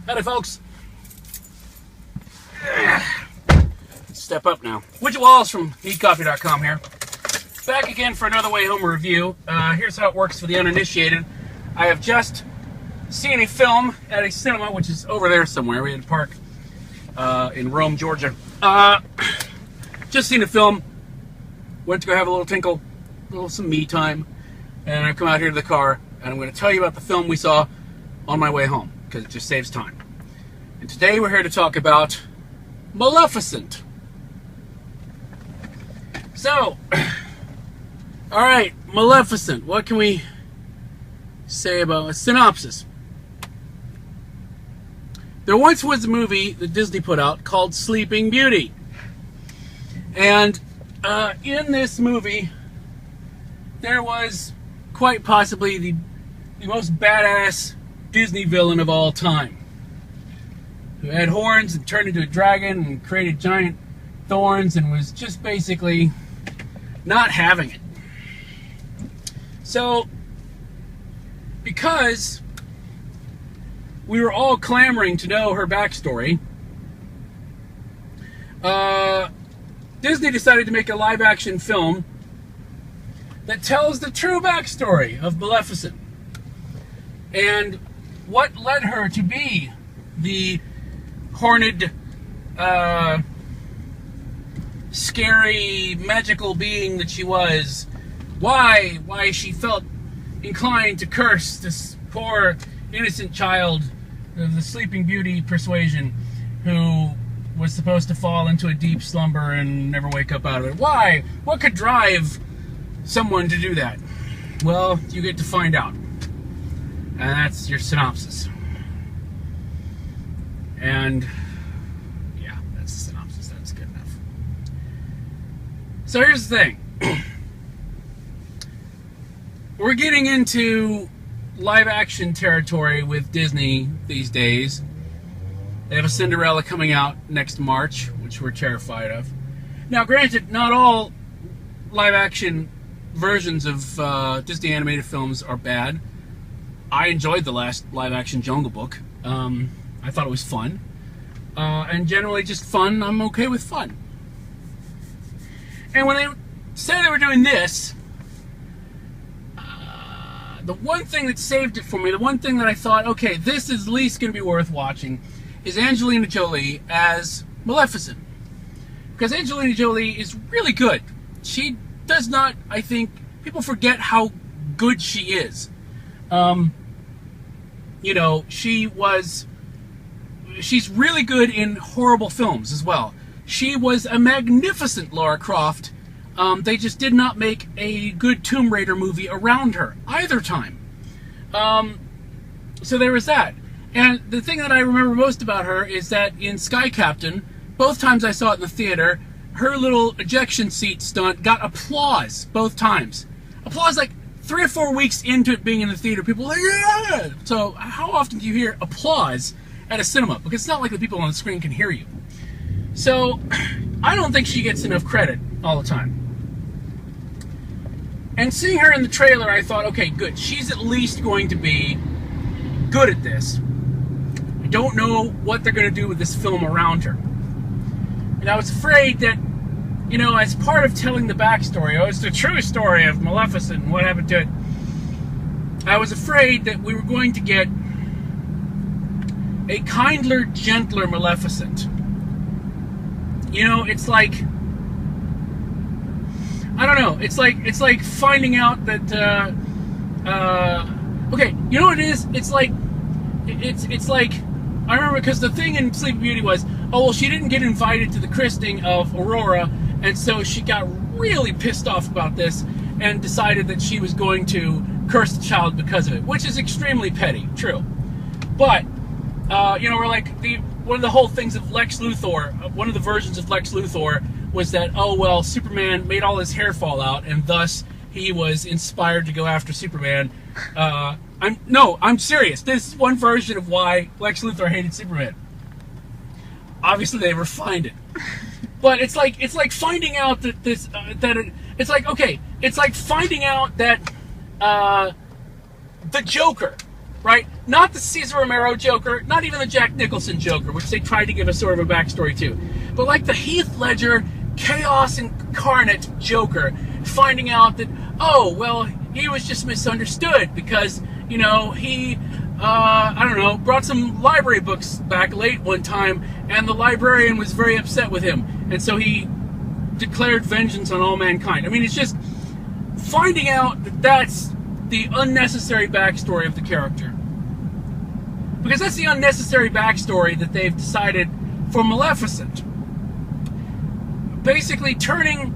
Howdy, folks. Step up now. Widget Wallace from NeedCoffee.com here. Back again for another Wayhomer review. Here's how it works for the uninitiated. I have just seen a film at a cinema, which is over there somewhere. We had to park in Rome, Georgia. Just seen a film. Went to go have a little tinkle, some me time. And I come out here to the car, and I'm going to tell you about the film we saw on my way home, because it just saves time. And today we're here to talk about Maleficent. So, alright, Maleficent. What can we say about a synopsis? There once was a movie that Disney put out called Sleeping Beauty. And in this movie, there was quite possibly the most badass Disney villain of all time, who had horns and turned into a dragon and created giant thorns and was just basically not having it. So, because we were all clamoring to know her backstory, Disney decided to make a live-action film that tells the true backstory of Maleficent and what led her to be the horned, scary, magical being that she was. Why she felt inclined to curse this poor, innocent child of the Sleeping Beauty persuasion who was supposed to fall into a deep slumber and never wake up out of it. Why? What could drive someone to do that? Well, you get to find out. And that's your synopsis. And yeah, that's the synopsis. That's good enough. So here's the thing. We're getting into live action territory with Disney these days. They have a Cinderella coming out next March, which we're terrified of. Now, granted, not all live action versions of Disney animated films are bad. I enjoyed the last live action Jungle Book. I thought it was fun. And generally just fun. I'm okay with fun. And when they said they were doing this, the one thing that saved it for me, the one thing that I thought, okay, this is at least going to be worth watching, is Angelina Jolie as Maleficent. Because Angelina Jolie is really good. She does not, I think, people forget how good she is. You know, she's really good in horrible films as well. She was a magnificent Lara Croft. They just did not make a good Tomb Raider movie around her either time. So there was that. And the thing that I remember most about her is that in Sky Captain, both times I saw it in the theater, her little ejection seat stunt got applause both times. Applause like 3 or 4 weeks into it being in the theater. People were like, yeah! So how often do you hear applause at a cinema? Because it's not like the people on the screen can hear you. So I don't think she gets enough credit all the time. And seeing her in the trailer, I thought, okay, good. She's at least going to be good at this. I don't know what they're going to do with this film around her. And I was afraid that, you know, as part of telling the backstory, it's the true story of Maleficent and what happened to it, I was afraid that we were going to get a kindler, gentler Maleficent. You know, it's like, I don't know, it's like finding out that, okay, you know what it is? It's like, I remember, because the thing in Sleeping Beauty was, oh, well, she didn't get invited to the christening of Aurora, and so she got really pissed off about this and decided that she was going to curse the child because of it, which is extremely petty, true. But, you know, we're like, one of the whole things of Lex Luthor, one of the versions of Lex Luthor was that, oh, well, Superman made all his hair fall out, and thus he was inspired to go after Superman. I'm serious. This is one version of why Lex Luthor hated Superman. Obviously, they refined it, but it's like finding out that it's like finding out that the Joker, right? Not the Cesar Romero Joker, not even the Jack Nicholson Joker, which they tried to give us sort of a backstory to, but like the Heath Ledger chaos incarnate Joker, finding out that, oh, well, he was just misunderstood because, you know, he, I don't know, brought some library books back late one time, and the librarian was very upset with him, and so he declared vengeance on all mankind. I mean, it's just finding out that that's the unnecessary backstory of the character. Because that's the unnecessary backstory that they've decided for Maleficent. Basically turning,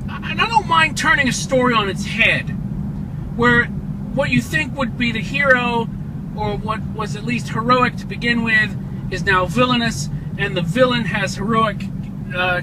and I don't mind turning a story on its head, where what you think would be the hero, or what was at least heroic to begin with, is now villainous, and the villain has heroic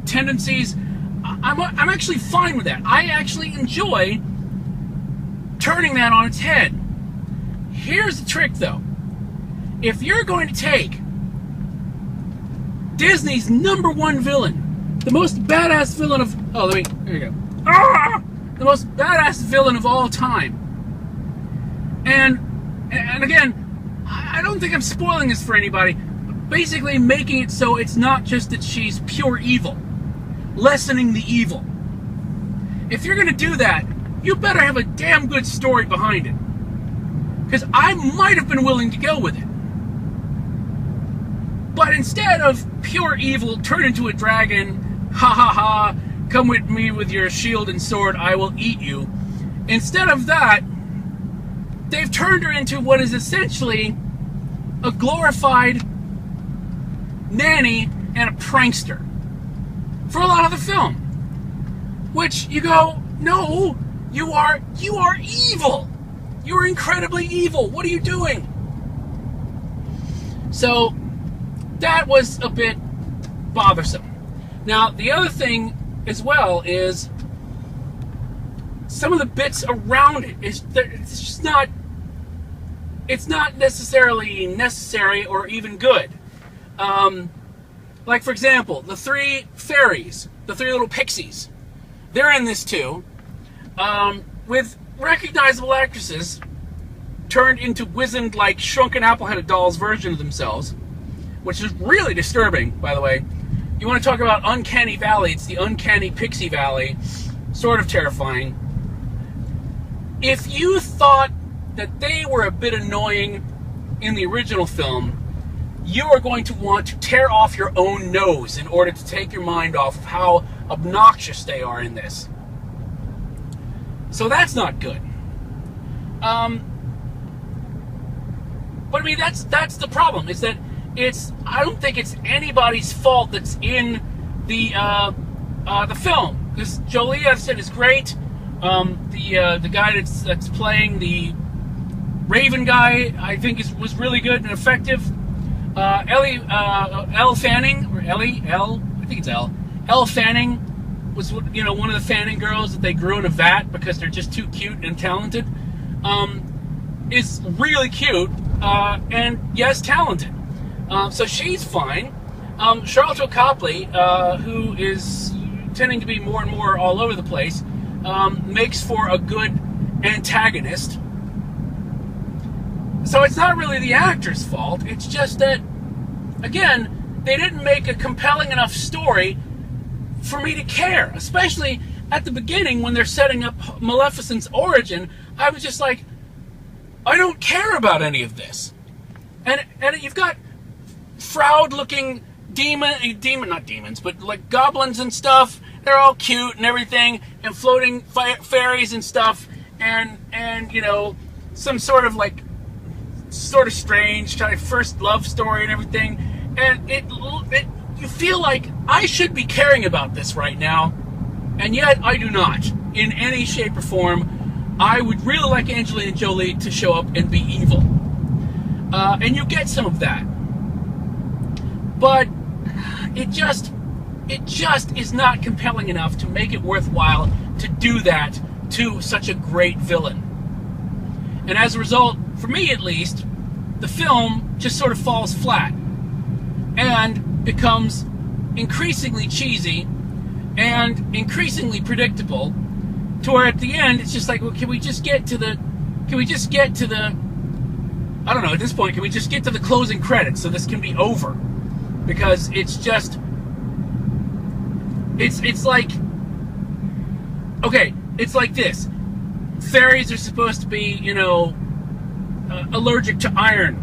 tendencies. I'm actually fine with that. I actually enjoy turning that on its head. Here's the trick, though. If you're going to take Disney's #1 villain, the most badass villain of... Oh, there you go. The most badass villain of all time. And again, I don't think I'm spoiling this for anybody. Basically making it so it's not just that she's pure evil. Lessening the evil. If you're going to do that, you better have a damn good story behind it. Because I might have been willing to go with it. But instead of pure evil, turn into a dragon, ha ha ha, come with me with your shield and sword, I will eat you. Instead of that, they've turned her into what is essentially a glorified nanny and a prankster for a lot of the film. Which you go, no, you are evil. You are incredibly evil. What are you doing? So that was a bit bothersome. Now, the other thing as well is some of the bits around it is that it's just not, it's not necessarily necessary or even good. Like, for example, the 3 fairies, the 3 little pixies, they're in this too, with recognizable actresses turned into wizened, like, shrunken apple-headed dolls version of themselves, which is really disturbing, by the way. You want to talk about Uncanny Valley, it's the Uncanny Pixie Valley, sort of terrifying. If you thought that they were a bit annoying in the original film, you are going to want to tear off your own nose in order to take your mind off of how obnoxious they are in this. So that's not good. But I mean, that's the problem, is that I don't think it's anybody's fault that's in the film. Because Jolie, I've said, is great. The guy that's playing the Raven guy, I think was really good and effective. Elle Fanning, or I think it's Elle Fanning was, you know, one of the Fanning girls that they grew in a vat because they're just too cute and talented. Is really cute and yes, talented. So she's fine. Charlotte Copley, who is tending to be more and more all over the place, makes for a good antagonist. So it's not really the actor's fault. It's just that, again, they didn't make a compelling enough story for me to care. Especially at the beginning when they're setting up Maleficent's origin, I was just like, I don't care about any of this. And you've got fraud-looking not demons, but like goblins and stuff. They're all cute and everything, and floating fairies and stuff, and you know, some sort of like sort of strange kind of first love story and everything. And you feel like I should be caring about this right now, and yet I do not in any shape or form. I would really like Angelina Jolie to show up and be evil, and you get some of that, but it just is not compelling enough to make it worthwhile to do that to such a great villain. And as a result, for me at least, the film just sort of falls flat and becomes increasingly cheesy and increasingly predictable, to where at the end it's just like, well, can we just get to the I don't know, at this point, can we just get to the closing credits so this can be over? Because it's just, it's like, okay, it's like this. Fairies are supposed to be, you know, allergic to iron.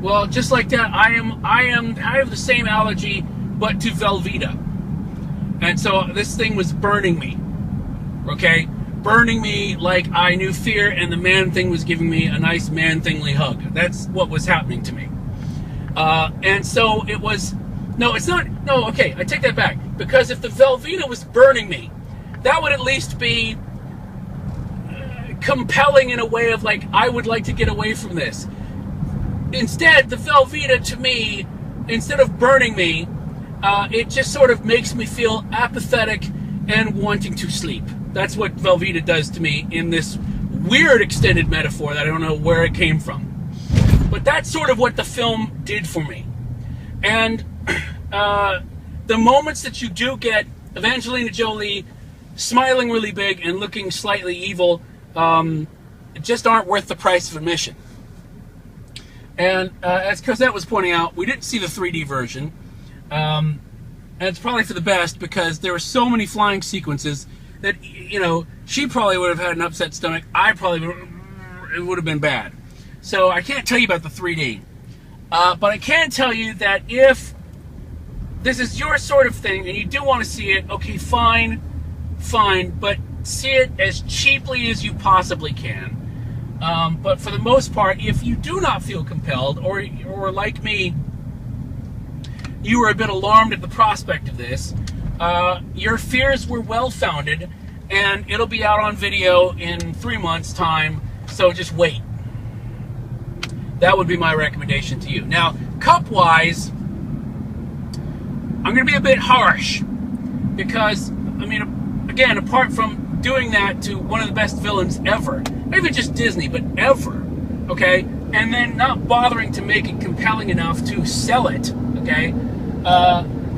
Well, just like that, I have the same allergy, but to Velveeta. And so this thing was burning me, okay? Burning me like I knew fear, and the man thing was giving me a nice man-thingly hug. That's what was happening to me. And so it was, no, it's not, no, okay, I take that back. Because if the Velveeta was burning me, that would at least be compelling in a way of like, I would like to get away from this. Instead, the Velveeta to me, instead of burning me, it just sort of makes me feel apathetic and wanting to sleep. That's what Velveeta does to me in this weird extended metaphor that I don't know where it came from. But that's sort of what the film did for me. And the moments that you do get Evangelina Jolie smiling really big and looking slightly evil just aren't worth the price of admission. And as Cosette was pointing out, we didn't see the 3D version. And it's probably for the best because there were so many flying sequences that, you know, she probably would have had an upset stomach. I probably it would have been bad. So I can't tell you about the 3D. But I can tell you that if this is your sort of thing and you do want to see it, okay, fine, but see it as cheaply as you possibly can. But for the most part, if you do not feel compelled, or like me, you were a bit alarmed at the prospect of this, your fears were well-founded, and it'll be out on video in 3 months' time, so just wait. That would be my recommendation to you. Now, cup-wise, I'm going to be a bit harsh, because, I mean, again, apart from doing that to one of the best villains ever, not even just Disney, but ever, okay, and then not bothering to make it compelling enough to sell it, okay,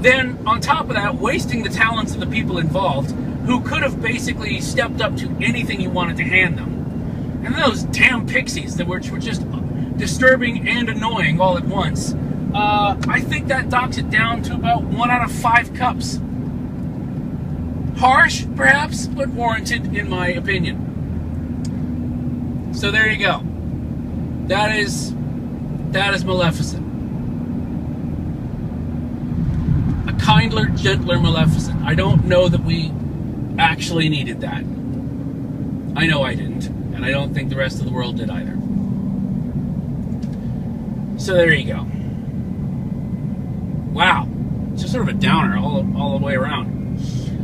then on top of that, wasting the talents of the people involved, who could have basically stepped up to anything you wanted to hand them. And those damn pixies that were just disturbing and annoying all at once, I think that docks it down to about 1 out of 5 cups. Harsh, perhaps, but warranted in my opinion. So there you go. That is Maleficent. A kindler, gentler Maleficent. I don't know that we actually needed that. I know I didn't, and I don't think the rest of the world did either. So there you go. Wow, it's just sort of a downer all the way around.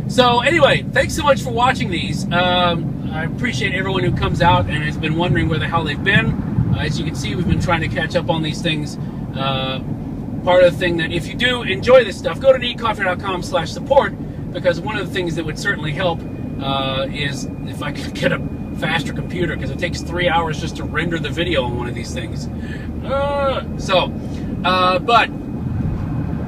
So anyway, thanks so much for watching these. I appreciate everyone who comes out and has been wondering where the hell they've been. As you can see, we've been trying to catch up on these things. Part of the thing that if you do enjoy this stuff, go to needcoffee.com/support, because one of the things that would certainly help is if I could get a faster computer, because it takes 3 hours just to render the video on one of these things. But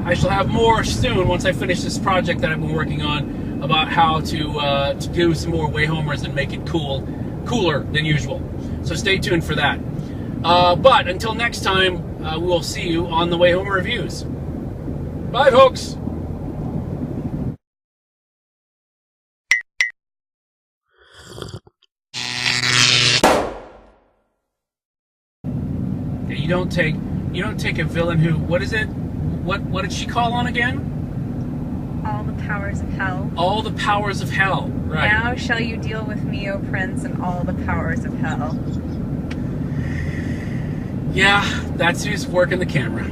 I shall have more soon once I finish this project that I've been working on about how to do some more Wayhomers and make it cooler than usual. So stay tuned for that. But until next time, we will see you on the Wayhomer Reviews. Bye, folks. You don't take a villain who, what is it? What did she call on again? All the powers of hell. All the powers of hell, right. Now shall you deal with me, O Prince, and all the powers of hell. Yeah, that's who's working the camera.